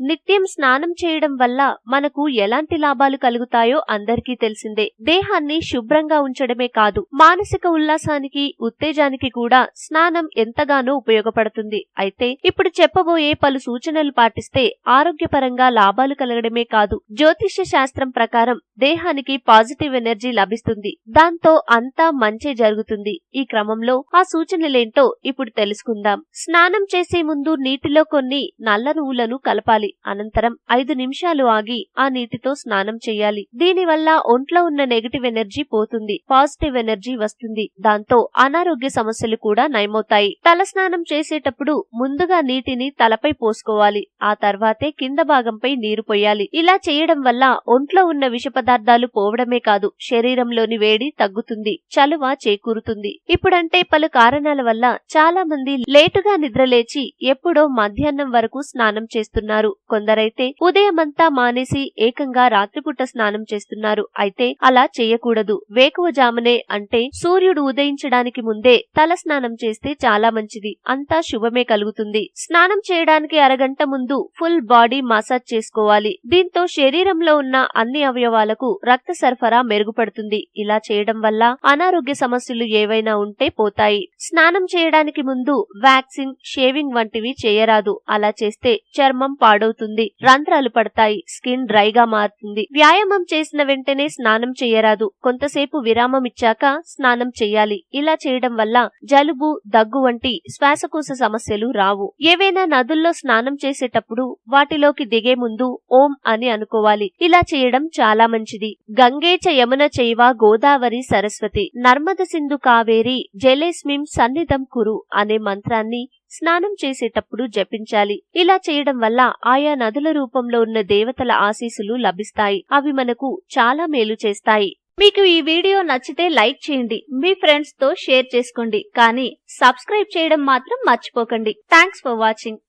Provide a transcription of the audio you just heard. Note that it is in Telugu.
నిత్యం స్నానం చేయడం వల్ల మనకు ఎలాంటి లాభాలు కలుగుతాయో అందరికీ తెలిసిందే. దేహాన్ని శుభ్రంగా ఉంచడమే కాదు, మానసిక ఉల్లాసానికి, ఉత్తేజానికి కూడా స్నానం ఎంతగానో ఉపయోగపడుతుంది. అయితే ఇప్పుడు చెప్పబోయే పలు సూచనలు పాటిస్తే ఆరోగ్యపరంగా లాభాలు కలగడమే కాదు, జ్యోతిష్య శాస్త్రం ప్రకారం దేహానికి పాజిటివ్ ఎనర్జీ లభిస్తుంది. దాంతో అంతా మంచే జరుగుతుంది. ఈ క్రమంలో ఆ సూచనలేంటో ఇప్పుడు తెలుసుకుందాం. స్నానం చేసే ముందు నీటిలో కొన్ని నల్ల నువ్వులను కలపాలి. అనంతరం 5 నిమిషాలు ఆగి ఆ నీటితో స్నానం చేయాలి. దీనివల్ల ఒంట్లో ఉన్న నెగటివ్ ఎనర్జీ పోతుంది, పాజిటివ్ ఎనర్జీ వస్తుంది. దాంతో అనారోగ్య సమస్యలు కూడా నయమవుతాయి. తల స్నానం చేసేటప్పుడు ముందుగా నీటిని తలపై పోసుకోవాలి. ఆ తర్వాతే కింద భాగంపై నీరు పోయాలి. ఇలా చేయడం వల్ల ఒంట్లో ఉన్న విష పదార్థాలు పోవడమే కాదు, శరీరంలోని వేడి తగ్గుతుంది, చలువ చేకూరుతుంది. ఇప్పుడంటే పలు కారణాల వల్ల చాలా మంది లేటుగా నిద్రలేచి ఎప్పుడో మధ్యాహ్నం వరకు స్నానం చేస్తున్నారు. కొందరైతే ఉదయమంతా మానేసి ఏకంగా రాత్రిపూట స్నానం చేస్తున్నారు. అయితే అలా చేయకూడదు. వేకువజామునే అంటే సూర్యుడు ఉదయించడానికి ముందే తల స్నానం చేస్తే చాలా మంచిది. అంతా శుభమే కలుగుతుంది. స్నానం చేయడానికి అరగంట ముందు ఫుల్ బాడీ మసాజ్ చేసుకోవాలి. దీంతో శరీరంలో ఉన్న అన్ని అవయవాలకు రక్త సరఫరా మెరుగుపడుతుంది. ఇలా చేయడం వల్ల అనారోగ్య సమస్యలు ఏవైనా ఉంటే పోతాయి. స్నానం చేయడానికి ముందు వ్యాక్సింగ్, షేవింగ్ వంటివి చేయరాదు. అలా చేస్తే చర్మం పాడవుతుంది, రంధ్రాలు పడతాయి, స్కిన్ డ్రైగా మారుతుంది. వ్యాయామం చేసిన వెంటనే స్నానం చేయరాదు. కొంతసేపు విరామం ఇచ్చాక స్నానం చేయాలి. ఇలా చేయడం వల్ల జలుబు, దగ్గు వంటి శ్వాసకోశ సమస్యలు రావు. ఏవైనా నదుల్లో స్నానం చేసేటప్పుడు వాటిలోకి దిగే ముందు ఓం అని అనుకోవాలి. ఇలా చేయడం చాలా మంచిది. గంగే చ యమున చైవ గోదావరి సరస్వతి నర్మద సింధు కావేరి జలేస్మిం సన్నిధం కురు అనే మంత్రాన్ని స్నానం చేసేటప్పుడు జపించాలి. ఇలా చేయడం వల్ల ఆయా నదుల రూపంలో ఉన్న దేవతల ఆశీస్సులు లభిస్తాయి. అవి మనకు చాలా మేలు చేస్తాయి. మీకు ఈ వీడియో నచ్చితే లైక్ చేయండి, మీ ఫ్రెండ్స్ తో షేర్ చేసుకోండి, కానీ సబ్స్క్రైబ్ చేయడం మాత్రం మర్చిపోకండి. Thanks for watching.